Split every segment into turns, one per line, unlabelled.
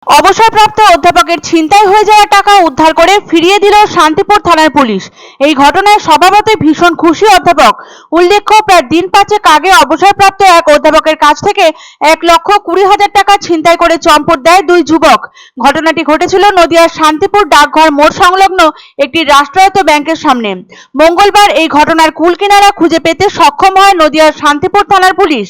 অবসরপ্রাপ্ত অধ্যাপকের ছিনতাই হয়ে যাওয়া টাকা উদ্ধার করে ফিরিয়ে দিল শান্তিপুর থানার পুলিশ। এই ঘটনায় স্বভাবতই ভীষণ খুশি অধ্যাপক। উল্লেখ্য, প্রায় দিন পাঁচেক আগে অবসরপ্রাপ্ত এক অধ্যাপকের কাছ থেকে 1,20,000 টাকা ছিনতাই করে চম্পট দেয় দুই যুবক। ঘটনাটি ঘটেছিল নদিয়ার শান্তিপুর ডাকঘর মোড় সংলগ্ন একটি রাষ্ট্রায়ত্ত ব্যাংকের সামনে। মঙ্গলবার এই ঘটনার কুলকিনারা খুঁজে পেতে সক্ষম হয় নদিয়ার শান্তিপুর থানার পুলিশ।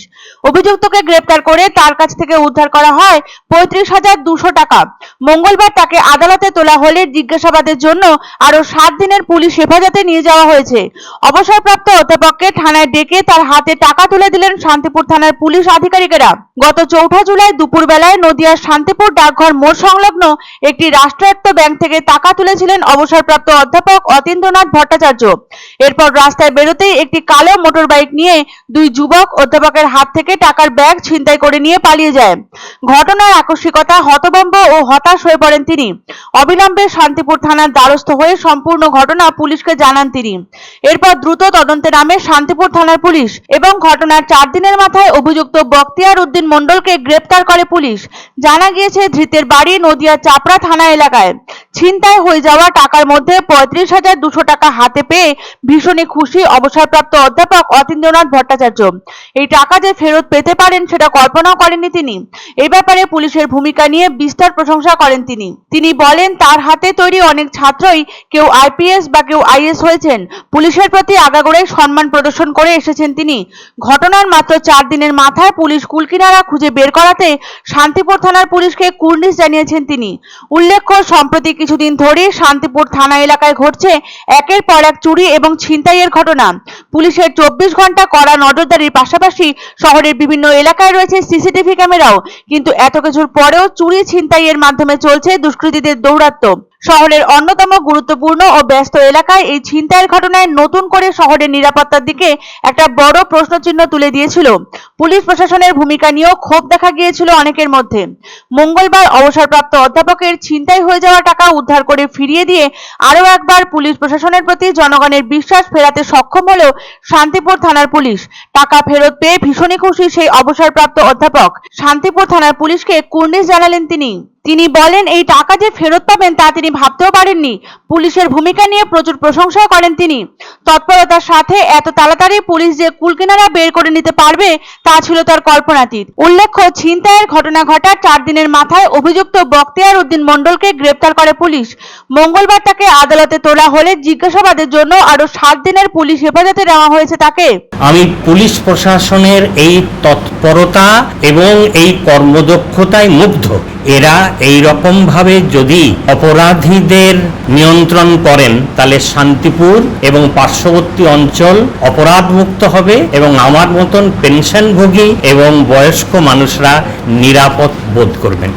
অভিযুক্তকে গ্রেপ্তার করে তার কাছ থেকে উদ্ধার করা হয় 35,200 টাকা। মঙ্গলবার তাকে আদালতে তোলা হলে জিজ্ঞাসাবাদের জন্য আরো 7 দিনের পুলিশ হেফাজতে নিয়ে যাওয়া হয়েছে। অবসরপ্রাপ্ত অধ্যাপককে থানায় ডেকে তার হাতে টাকা তুলে দিলেন শান্তিপুর থানার পুলিশ আধিকারিকেরা। গত 4 জুলাই দুপুরবেলায় নদিয়ার শান্তিপুর ডাকঘর মোড় সংলগ্ন একটি রাষ্ট্রায়ত্ত ব্যাংক থেকে টাকা তুলেছিলেন অবসরপ্রাপ্ত অধ্যাপক অতীন্দ্রনাথ ভট্টাচার্য। এরপর রাস্তায় বেরোতেই একটি কালো মোটরবাইক নিয়ে দুই যুবক অধ্যাপকের হাত থেকে টাকার ব্যাগ ছিনতাই করে নিয়ে পালিয়ে যায়। ঘটনার আকস্মিকতা হতভম্ব ও হতাশ হয়ে পড়েন তিনি। অবিলম্বে শান্তিপুর থানার দ্বারস্থ হয়ে সম্পূর্ণ ঘটনা পুলিশকে জানান তিনি। এরপর দ্রুত তদন্তে নামে শান্তিপুর থানার পুলিশ এবং ঘটনার 4 দিনের মাথায় অভিযুক্ত বখতিয়ার উদ্দিন মণ্ডলকে গ্রেপ্তার করে পুলিশ। জানা গিয়েছে, ধৃতের বাড়ি নদিয়া চাপড়া থানা এলাকায়। ছিনতাই হয়ে যাওয়া টাকার মধ্যে 35,200 টাকা হাতে পেয়ে ভীষণই খুশি অবসরপ্রাপ্ত অধ্যাপক অতীন্দ্রনাথ ভট্টাচার্য। এই টাকা যে ফেরত পেতে পারেন সেটা কল্পনাও করেননি তিনি। এই ব্যাপারে পুলিশের ভূমিকা নিয়ে বিস্তর প্রশংসা করেন তিনি। তিনি বলেন, তার হাতে তৈরি অনেক ছাত্রই কেউ আইপিএস বা কেউ আইএস হয়েছেন। পুলিশের প্রতি আগাগোড়াই সম্মান প্রদর্শন করে এসেছেন তিনি। ঘটনার মাত্র 4 দিনের মাথায় পুলিশ কুলকিনারা খুঁজে বের করাতে শান্তিপুর থানার পুলিশকে কুর্নিশ জানিয়েছেন তিনি। উল্লেখ্য, সম্প্রতি কিছুদিন ধরে শান্তিপুর থানা এলাকায় ঘটছে একের পর এক চুরি এবং ছিনতাইয়ের ঘটনা। পুলিশের 24 ঘন্টা কড়া নজরদারির পাশাপাশি শহরের বিভিন্ন এলাকায় রয়েছে সিসিটিভি ক্যামেরাও। কিন্তু এত কিছুর পরেও চুরি ছিনতাইয়ের মাধ্যমে চলছে দুষ্কৃতীদের দৌরাত্ম্য। শহরের অন্যতম গুরুত্বপূর্ণ ও ব্যস্ত এলাকায় এই ছিনতাইয়ের ঘটনায় নতুন করে শহরের নিরাপত্তার দিকে একটা বড় প্রশ্নচিহ্ন তুলে দিয়েছিল। পুলিশ প্রশাসনের ভূমিকা নিয়েও ক্ষোভ দেখা গিয়েছিল অনেকের মধ্যে। মঙ্গলবার অবসরপ্রাপ্ত অধ্যাপকের ছিনতাই হয়ে যাওয়া টাকা উদ্ধার করে ফিরিয়ে দিয়ে আরও একবার পুলিশ প্রশাসনের প্রতি জনগণের বিশ্বাস ফেরাতে সক্ষম হলো শান্তিপুর থানার পুলিশ। টাকা ফেরত পেয়ে ভীষণই খুশি সেই অবসরপ্রাপ্ত অধ্যাপক। শান্তিপুর থানার পুলিশকে কুর্নিশ জানালেন তিনি বলেন, এই টাকা যে ফেরত পাবেন তা তিনি ভাবতেও পারেননি। পুলিশের ভূমিকা নিয়ে প্রচুর প্রশংসা করেন তিনি। তৎপরতার সাথে এত তাড়াতাড়ি পুলিশ যে কুলকিনারা বের করে নিতে পারবে তা ছিল তার কল্পনাতীত। উল্লেখ্য, ছিনতাইয়ের ঘটনা ঘটার 4 দিনের মাথায় অভিযুক্ত বখতিয়ার উদ্দিন মণ্ডলকে গ্রেপ্তার করে পুলিশ। মঙ্গলবার তাকে আদালতে তোলা হলে জিজ্ঞাসাবাদের জন্য আরো 7 দিনের পুলিশ হেফাজতে নেওয়া হয়েছে তাকে।
আমি পুলিশ প্রশাসনের এই তৎপরতা এবং এই কর্মদক্ষতায় মুগ্ধ। এরা এই রকম ভাবে যদি অপরাধীদের নিয়ন্ত্রণ করেন তাহলে শান্তিপুর এবং পার্শ্ববর্তী অঞ্চল অপরাধমুক্ত হবে এবং আমার মতন পেনশনভোগী এবং বয়স্ক মানুষরা নিরাপদ বোধ করবেন।